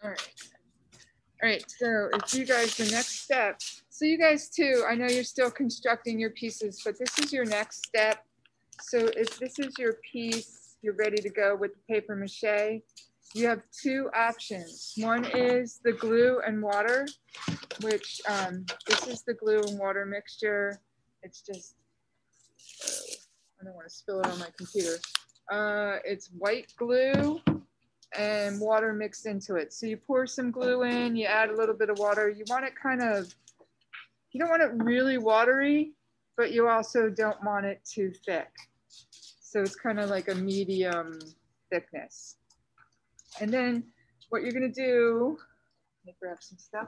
All right. All right, so if you guys, the next step, so you guys too, I know you're still constructing your pieces, but this is your next step. So if this is your piece, you're ready to go with the paper mache, you have two options. One is the glue and water, which this is the glue and water mixture. It's just, I don't want to spill it on my computer. It's white glue and water mixed into it. So you pour some glue in, you add a little bit of water. You want it kind of, you don't want it really watery, but you also don't want it too thick. So it's kind of like a medium thickness. And then what you're gonna do, let me grab some stuff.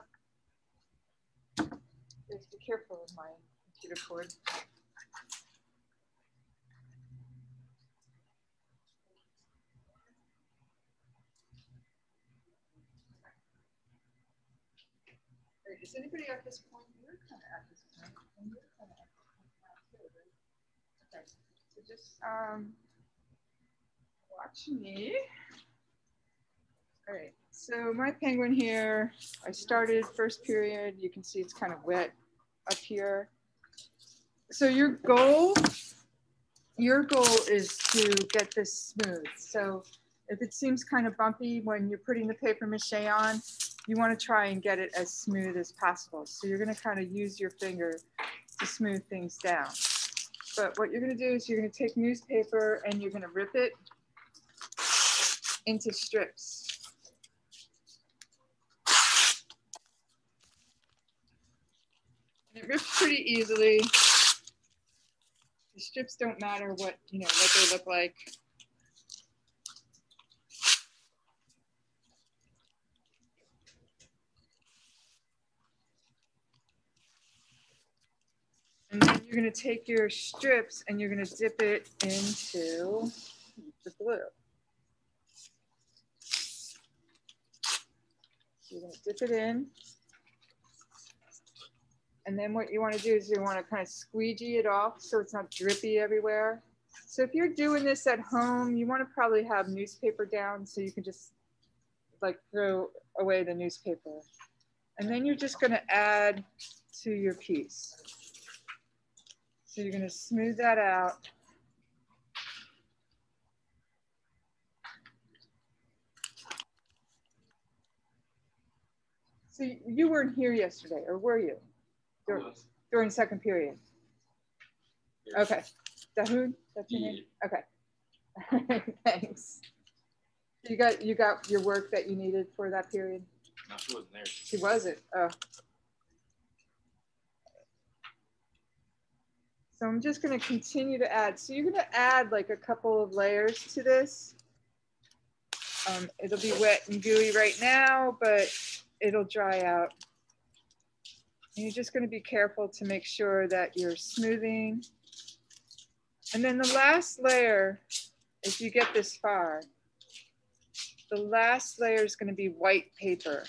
Just be careful with my computer cord. Is anybody at this point? You're kind of at this point. And you're kind of at this point too, right? Okay. So just watch me. All right. So my penguin here, I started first period. You can see it's kind of wet up here. So your goal is to get this smooth. So if it seems kind of bumpy when you're putting the paper mache on, you want to try and get it as smooth as possible. So you're going to kind of use your finger to smooth things down. But what you're going to do is you're going to take newspaper and you're going to rip it into strips. And it rips pretty easily. The strips don't matter what they look like. And then you're going to take your strips and you're going to dip it into the glue. You're going to dip it in. And then what you want to do is you want to kind of squeegee it off so it's not drippy everywhere. So if you're doing this at home, you want to probably have newspaper down so you can just like throw away the newspaper. And then you're just going to add to your piece. So you're going to smooth that out. So you weren't here yesterday, or were you? During second period? Okay. Dahoud, that's your name? Okay. Thanks. You got your work that you needed for that period? No, she wasn't there. She wasn't? Oh. So I'm just going to continue to add. So you're going to add like a couple of layers to this. It'll be wet and gooey right now, but it'll dry out. And you're just going to be careful to make sure that you're smoothing. And then the last layer, if you get this far, the last layer is going to be white paper.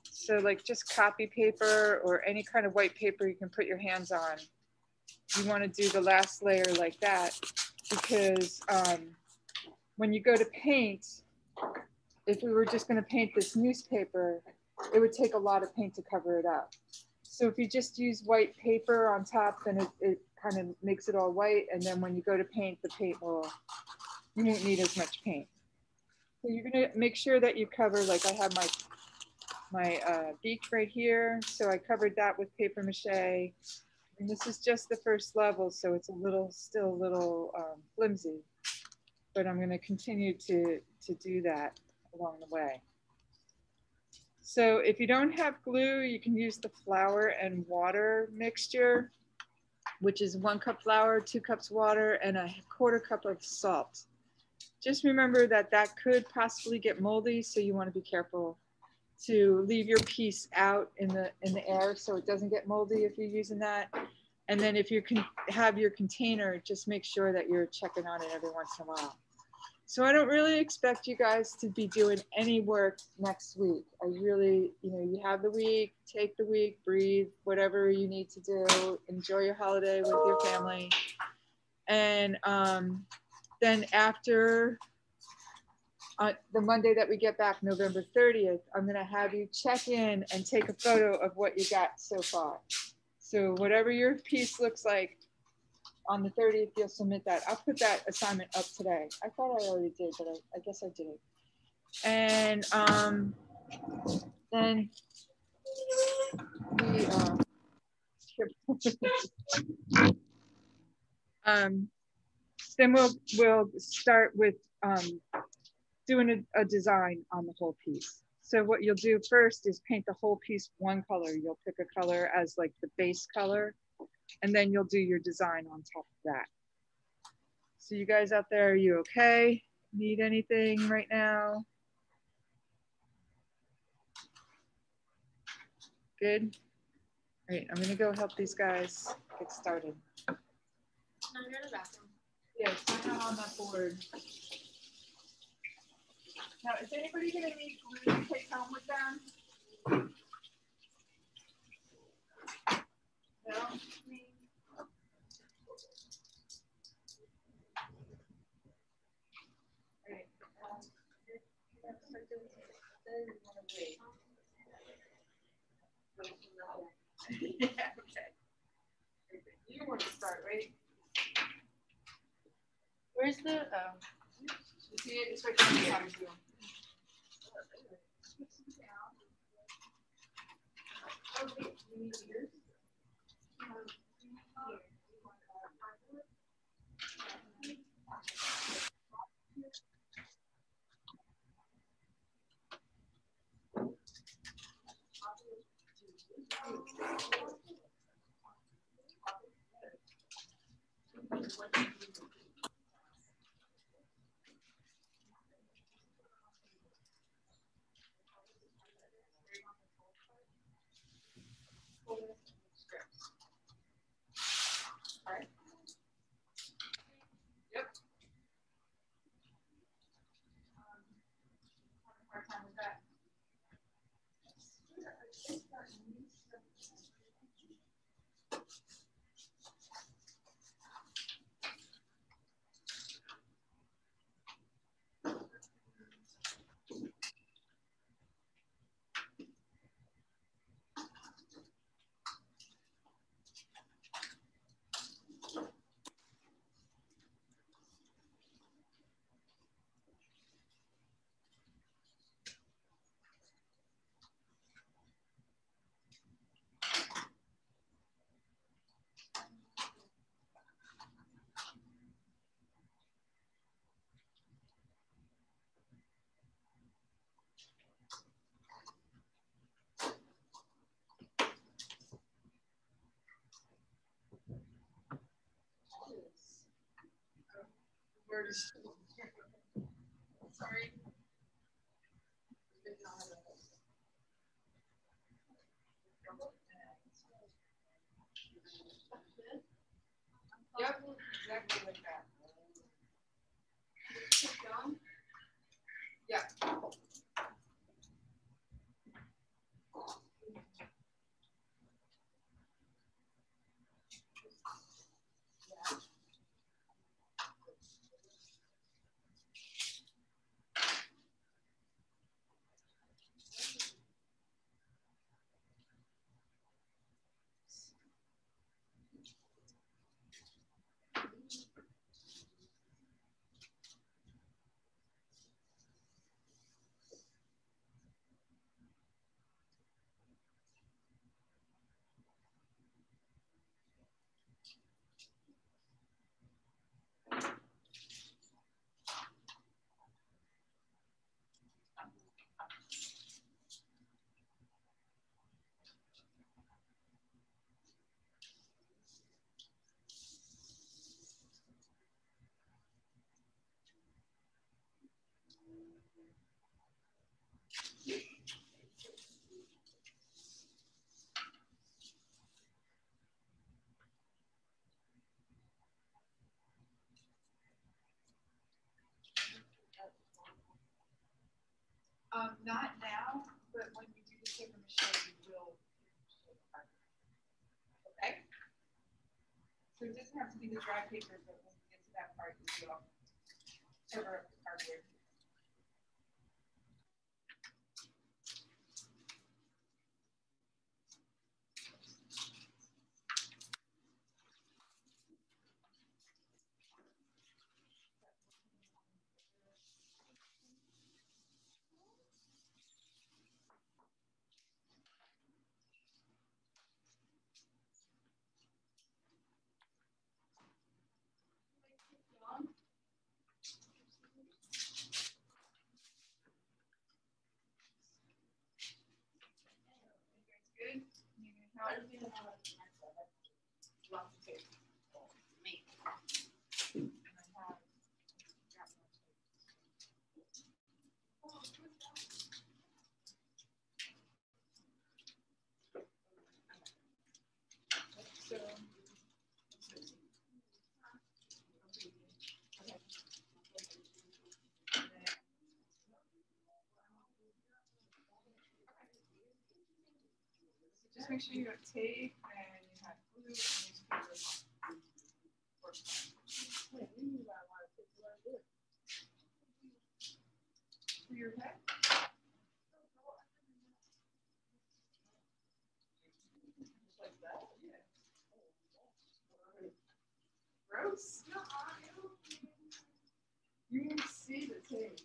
So like just copy paper or any kind of white paper you can put your hands on. You want to do the last layer like that because when you go to paint, if we were just going to paint this newspaper, it would take a lot of paint to cover it up. So if you just use white paper on top, then it kind of makes it all white. And then when you go to paint, you won't need as much paint. So you're going to make sure that you cover, like I have my beak right here. So I covered that with paper mache. And this is just the first level, so it's still a little flimsy. But I'm going to continue to do that along the way. So if you don't have glue, you can use the flour and water mixture, which is 1 cup flour, 2 cups water, and a 1/4 cup of salt. Just remember that could possibly get moldy, so you want to be careful to leave your piece out in the air so it doesn't get moldy if you're using that. And then if you can have your container, just make sure that you're checking on it every once in a while. So I don't really expect you guys to be doing any work next week. I really, you have the week, take the week, breathe, whatever you need to do, enjoy your holiday with your family. And then after the Monday that we get back, November 30th, I'm going to have you check in and take a photo of what you got so far. So whatever your piece looks like on the 30th, you'll submit that. I'll put that assignment up today. I thought I already did, but I guess I did. And then then we'll start with doing a design on the whole piece. So what you'll do first is paint the whole piece one color. You'll pick a color as like the base color, and then you'll do your design on top of that. So you guys out there, are you okay? Need anything right now? Good? All right, I'm gonna go help these guys get started. No, you're in the bathroom. Yeah, sign out on that board. Now, is anybody gonna need glue to take home with them? No? Yeah, okay. You want to start, right? Where's the, You see it? It's right here. Okay, you need yours? Right. Yep. Hard time with that. Sorry. Yep, exactly like that. Yeah. Not now, but when you do the paper mache, you will. Okay? So it doesn't have to be the dry paper, but when we get to that part, you will cover up the cardboard. just make sure you have tape and you have glue and newspaper. For your head? Like that? Yeah. Gross. You can see the tape.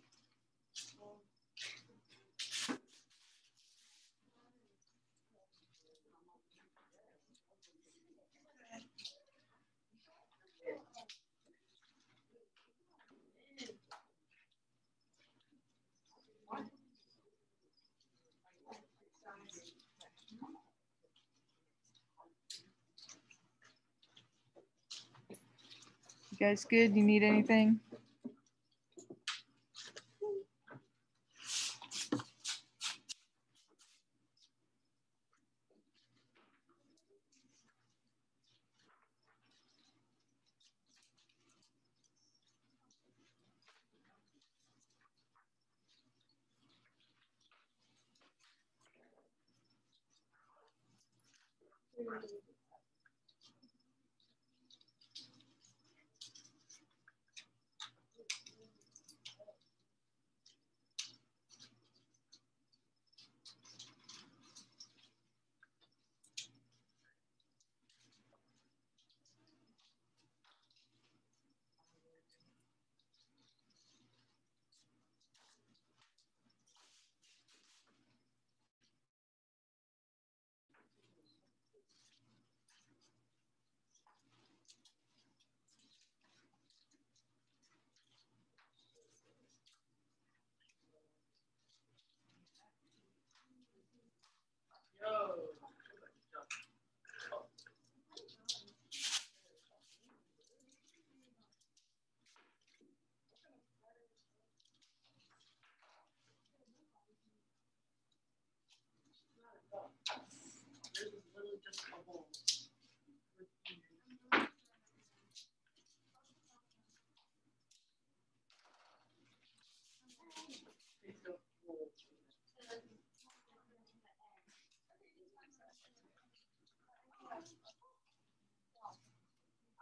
You guys good? You need anything?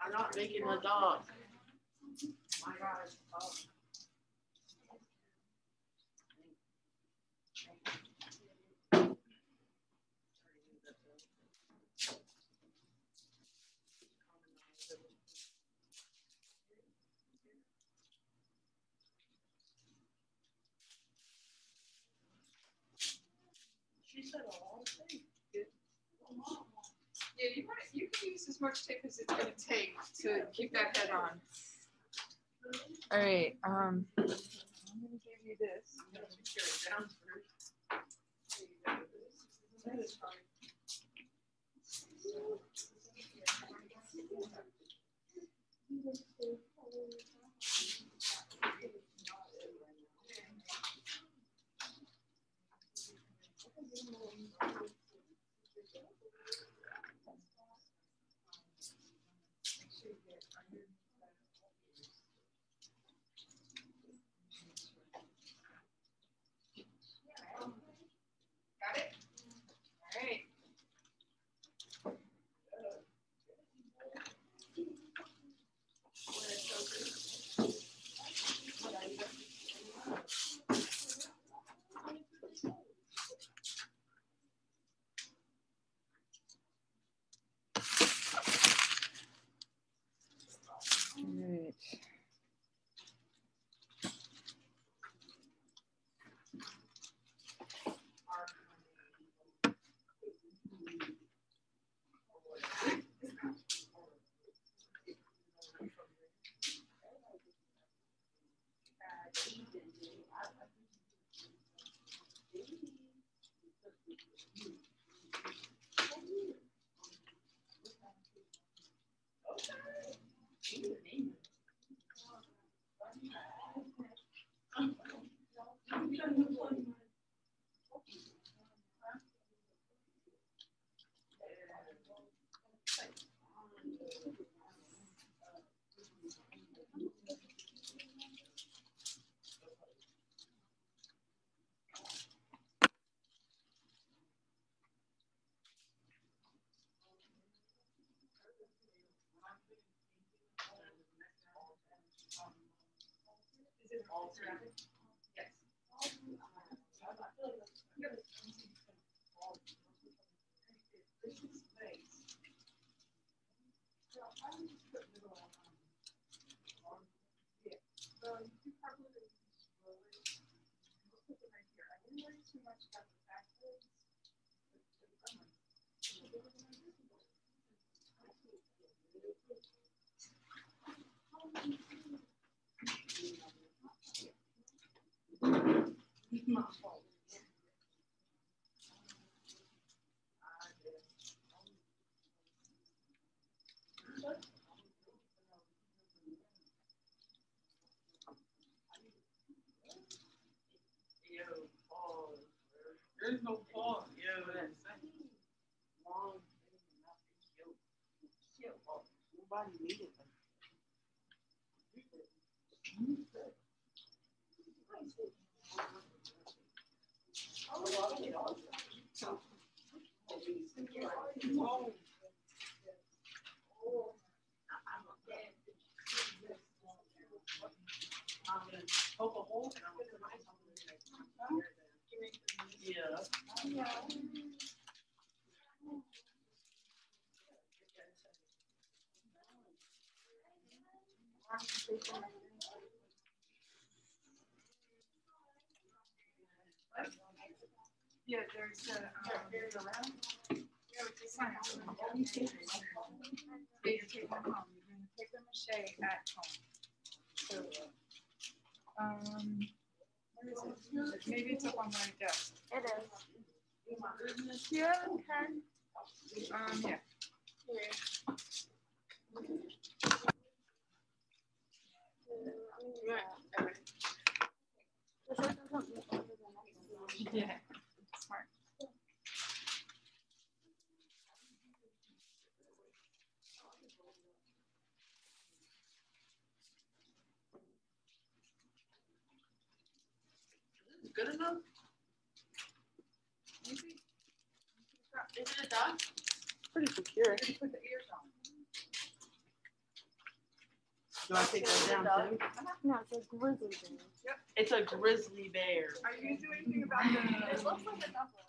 I'm not making a dog. My God. Oh. She said a lot of things. Yeah, you can use as much tape as it's gonna take to keep that head on. All right, I'm gonna give you this. Got it? All right. All right. it all ceramic? Yes. There's no pause. Yeah, that's long. Nobody needed them. Poke a hole. Yeah. Yeah, there's a around. Paper mache at home. So, where is it? Maybe it's up on my desk. It is. Yeah, okay. Yeah. Yeah. Smart. Good enough? Easy. Is it done? Pretty secure. Put the ears on. Do I take that down too? No, it's a grizzly bear. It's a grizzly bear. Are you gonna do anything about It the? looks like a double.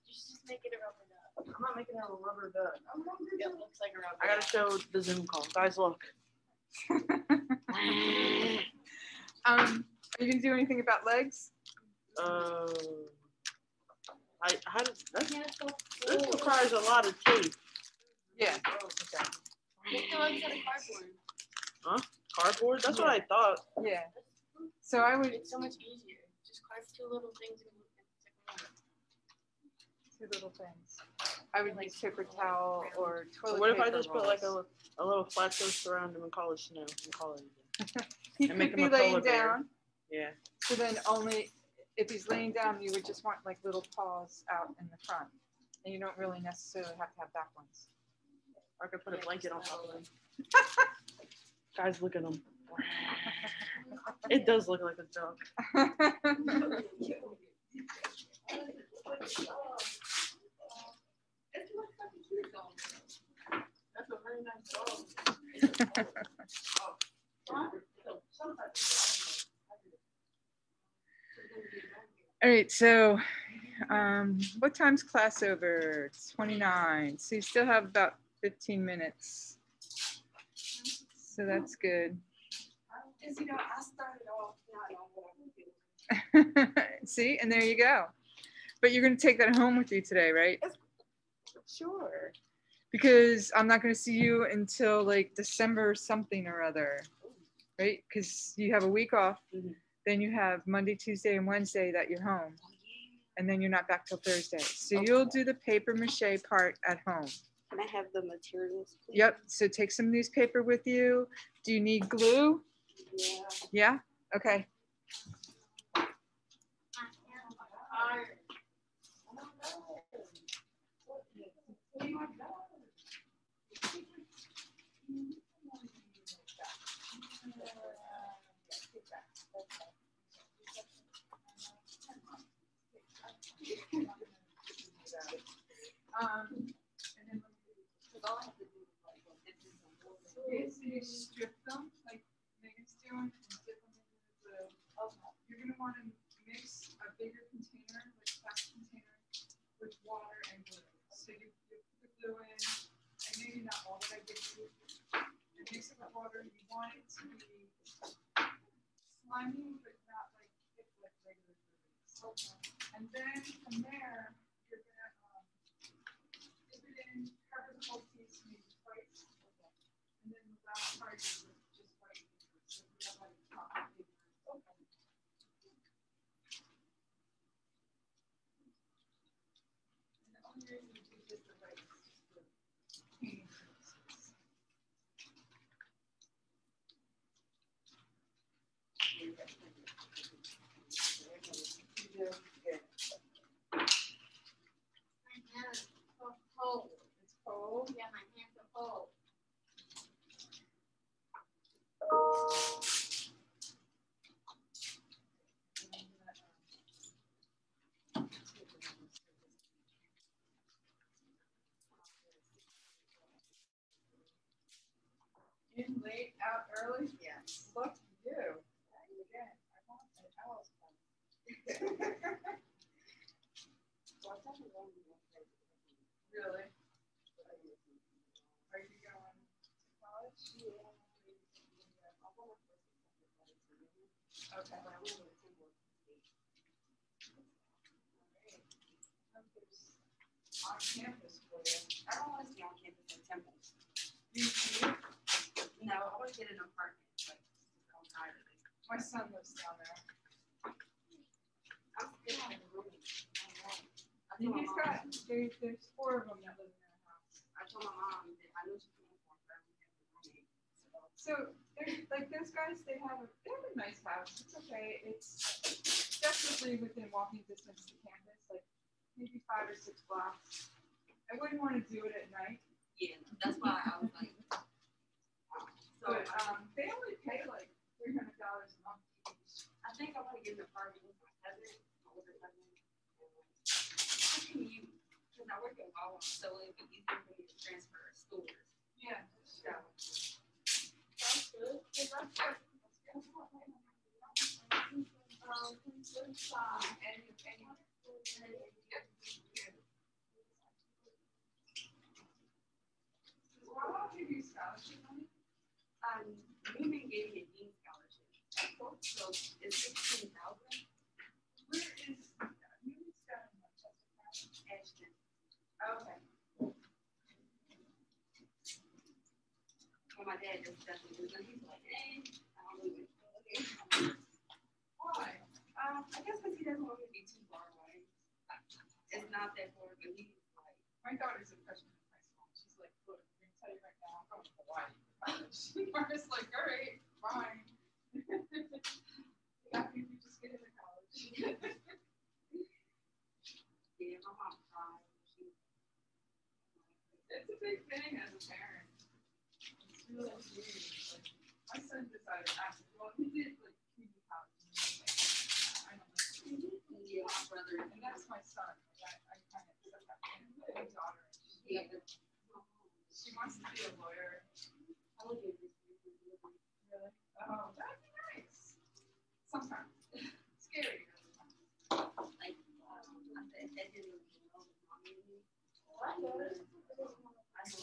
Just make it a rubber duck. I'm not making it a rubber duck. It looks like a rubber I gotta show the Zoom call. Guys, look. Are you gonna do anything about legs? This requires a lot of tape. Yeah. Okay. Make the legs out of cardboard. Huh? Cardboard? That's what I thought. Yeah. So I would It's so much easier. Just carve two little things and two little things. I would use paper towel or toilet What if I paper just put like rolls. a little flat toast around him and call it snow and call it again? He and could make be him a polar laying bear. down. Yeah. So then only if he's laying down, you would just want like little paws out in the front, and you don't really necessarily have to have back ones. Or I could put a blanket on top of him. Guys, look at him. It does look like a duck. That's a very nice dog. All right, so what time's class over? It's 29. So you still have about 15 minutes. So that's good. Because, I started off not knowing what I would do. See, and there you go. But you're going to take that home with you today, right? Sure. Because I'm not going to see you until like December something or other, right? Because you have a week off. Mm-hmm. Then you have Monday, Tuesday, and Wednesday that you're home. And then you're not back till Thursday. So Okay. You'll do the paper mache part at home. Can I have the materials, please? Yep. So take some newspaper with you. Do you need glue? Yeah. Yeah? Okay. And then all I have to do is you strip them like Megan's doing and dip them into the going to want to mix a bigger container, like plastic container, with water and glue. So you put the glue in, and maybe not all that I give you. And mix it with water. You want it to be slimy, but not like thick like regular glue. And then from there, you're going to dip it in, cover the whole piece, maybe twice. And then the last part is just white paper. So we have like top paper. And the only reason we do this the right is for painting purposes. You do? Good. My hands are so cold. It's cold. Yeah, my hands are cold. In late, out early? Yes. Look at you. Again, I want an owl's pen. Really? Are you going to college? Yeah. Okay. On campus for you. I don't want to stay on campus in temples. You see? No, I want to get an apartment. Like, I'm tired of it. My son lives down there. I'm still in the room. He's got, there's 4 of them that live in their house. I told my mom that I know she's going for it, So there's like those guys, they have a nice house. It's okay. It's definitely within walking distance to campus, like maybe 5 or 6 blocks. I wouldn't want to do it at night. Yeah, that's why I was like. So But they only pay like $300 a month each. I think I want to get an apartment with my cousin, my older cousin. How can you? Because I work in Walmart, so it'd be easier for me to transfer stores. Yeah. So. Sounds good. Why won't you do scholarship money? Newman gave me a dean scholarship. So it's $16,000. Where is Newman's got in Manchester County? Ashton. Okay. Well, my dad just doesn't do it. He's like, hey, I don't do it. Okay. Why? I guess because he doesn't want me to be too far away. It's not that far, but he's like. My daughter's a freshman in high school. She's like, look, I'm going to tell you right now, I'm going to Hawaii for college. Margaret's like, all right, fine. Yeah, we just get into college. Yeah, my mom cried. It's a big thing as a parent. It's really huge. Like, my son decided after, well, he did like community college. And he was like, I don't like it. Yeah, my brother. And that's my son. Like, I kind of accept that. And my daughter, Yeah. she wants to be a lawyer. I would do this. Really? Oh, that'd be nice. Sometimes. Scary. Like, I said, that didn't really know what mom made me. I know, like, I want to do, I just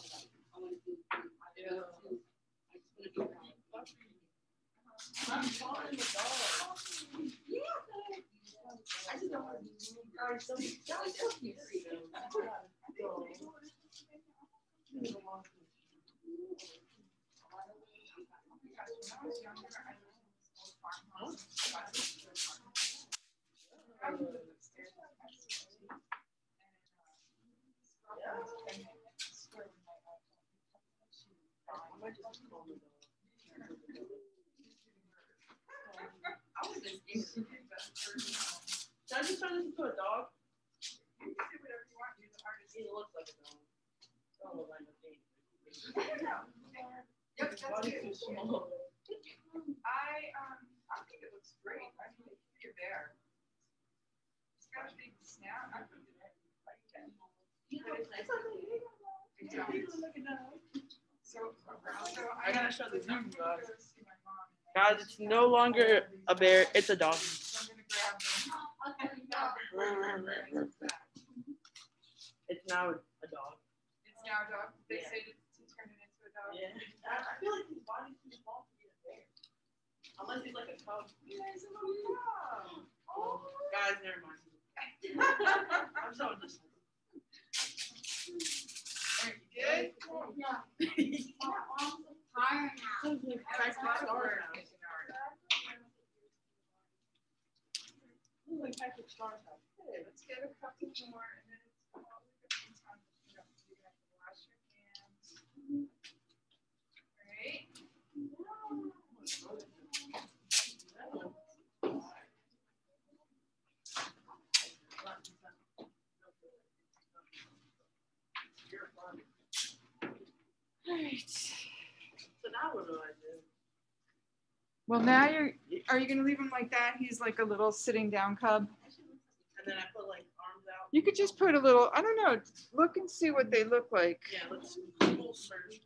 want to be around. I'm calling the dog. Yeah, I just don't want to be really so cute. When I was younger, I lived in this old farmhouse. I lived upstairs in my house. And swear when my wife I might just call the dog. I was just scared. Should I just turn this into a dog? you can do whatever you want. You're the artist. It looks like a dog. It don't look like a baby. Yep, that's Body good. too small. I think it looks great. I think it could be a bear. It's got a big snout. I think it like that. I gotta show the Zoom, guys. See my mom. Guys, it's no longer a bear, it's a dog. So I'm gonna It's now a dog. It's now a dog. They Yeah. say to turn it into a dog. Yeah. I feel like his body's too small to be a bear. Unless he's like a cub. You guys are a dog. Oh. Guys, never mind. I'm so indecisive. Are you good? Yeah. Okay, let's get a couple more, and then it's probably going to be time to you have to wash your hands. Right? All right. So now what do I do? Well, now are you going to leave him like that? He's like a little sitting down cub. And then I put like arms out. You could just put a little, I don't know, look and see what they look like. Yeah, let's Google search.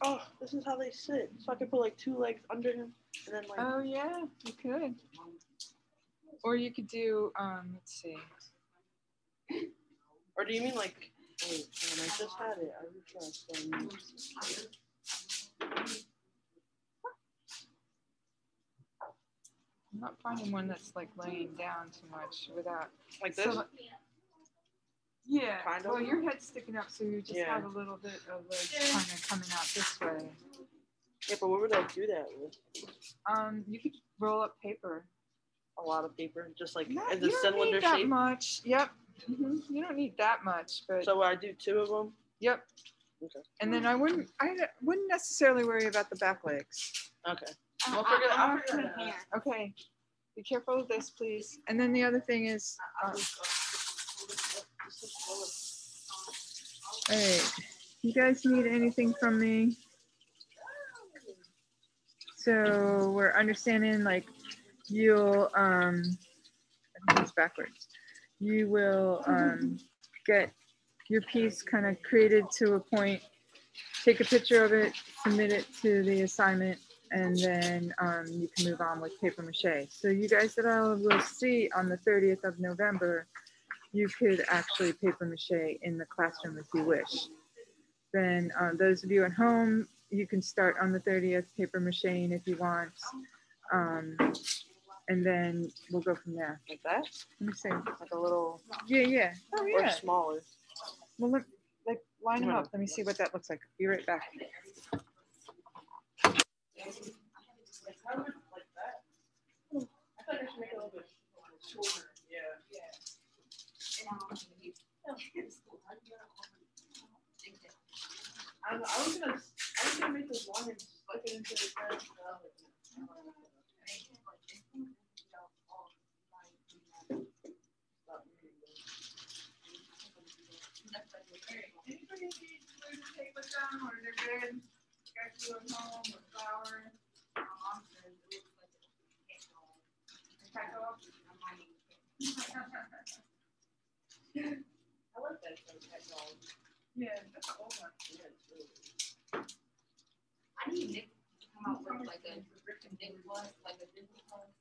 Oh, this is how they sit. So I could put like 2 legs under him and then like. Oh yeah, you could. Or you could do, let's see. Or do you mean like? Wait, man, I just had it. I refreshed. I'm not finding one that's like laying down too much without. Like this? So, yeah. Kind of. Well, your head's sticking up, so you just Yeah. have a little bit of like kind of coming out this way. Yeah, but what would I do that with? You could roll up paper. A lot of paper, just like No, in you the don't cylinder need that shape. much. Yep. You don't need that much, but. So I do 2 of them. Yep. Okay. And then I wouldn't necessarily worry about the back legs. Okay. We'll figure that out. Okay. Be careful of this, please. And then the other thing is. All right. You guys need anything from me? So we're understanding like you'll I think it's backwards. You will get your piece kind of created to a point, take a picture of it, submit it to the assignment, and then you can move on with paper mache. So you guys that I will see on the 30th of November, you could actually paper mache in the classroom if you wish. Then those of you at home, you can start on the 30th paper macheing if you want. And then we'll go from there. Like that? Let me see. Like a little. Yeah. Oh, Or yeah. smaller. Well, like line them up. Let me see what that looks like. Be right back. Like that? I thought I should make it a little bit shorter. Yeah. I was gonna make this long and slip it into the trash. Anybody need glue to tape with them, or they're good? Got glue at home or flour? I like that technology. Yeah, that's an old one. Yeah, it's really good. I need Nick to come out with like a Nick plus, like a Disney plus.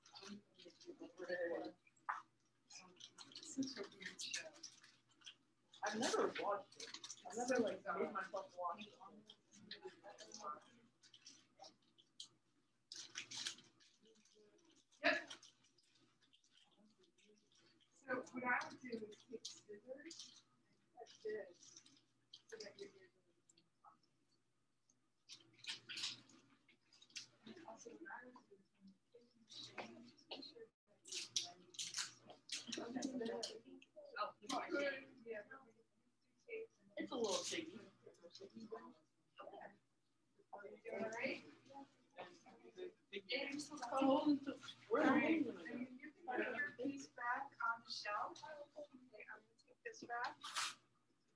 Such a weird show. I've never watched it. I've never like made myself watch it. Yep. So what I would do is take scissors like this, so that you're using. Also, what I would do is It's a little sticky. Where are you going? You can put your piece back on the shelf. Okay, I'm going to take this back.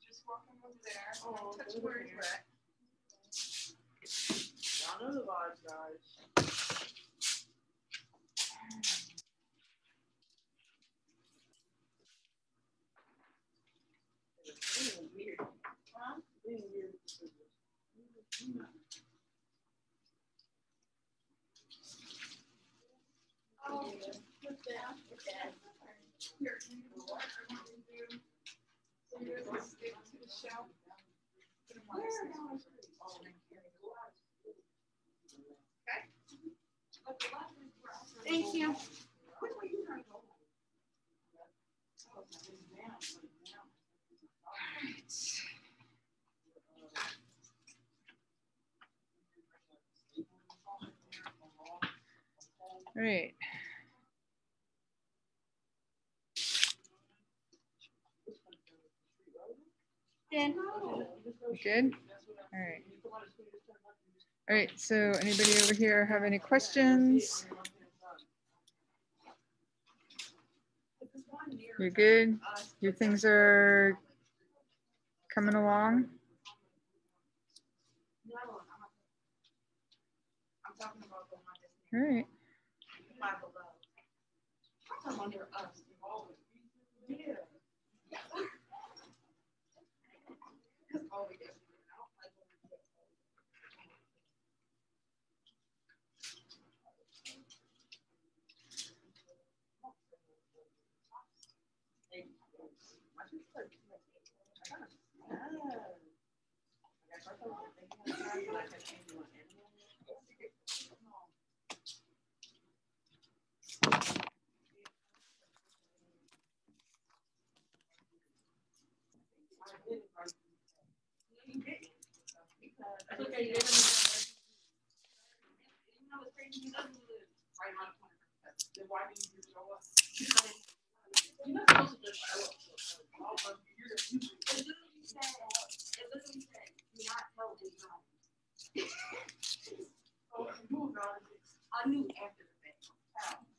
Just walk them over there. Touch where you're at. Y'all know the vibes, guys. Thank you. All right. Dan. Good. All right. All right. So anybody over here have any questions? You're good. Your things are coming along. All right. I knew after the fact.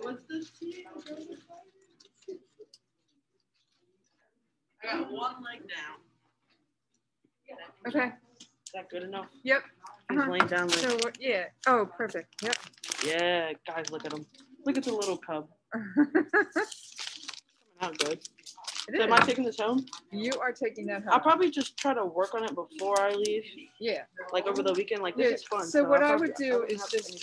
What's this tea? I got one leg down. Okay. Is that good enough? Yep. He's laying down there. So yeah. Oh, perfect. Yep. Yeah, guys, look at him. Look at the little cub. Coming out good. So am I taking this home? You are taking that home. I'll probably just try to work on it before I leave. Yeah. Like over the weekend. Like this is fun. So what I I'll would do probably is have just any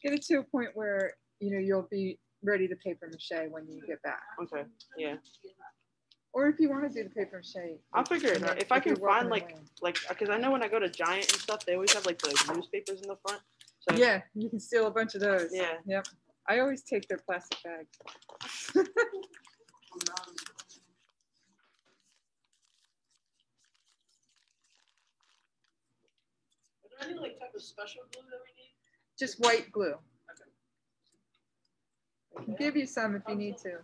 get it to a point where you'll be ready to paper mache when you get back. Okay. Yeah. Or if you want to do the paper mache, I'll figure it out. If I can find like because I know when I go to Giant and stuff, they always have like the newspapers in the front. So yeah, you can steal a bunch of those. Yeah. Yep. I always take their plastic bags. Is there any like type of special glue that we need? Just white glue. I can give you some if you need to.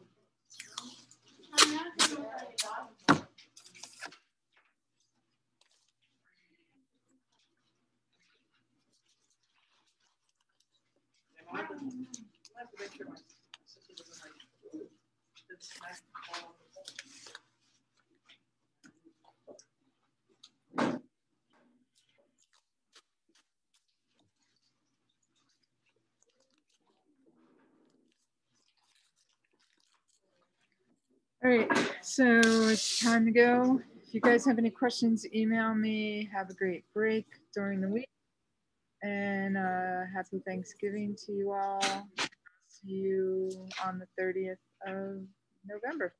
All right, so it's time to go. If you guys have any questions, email me. Have a great break during the week. And happy Thanksgiving to you all. See you on the 30th of November.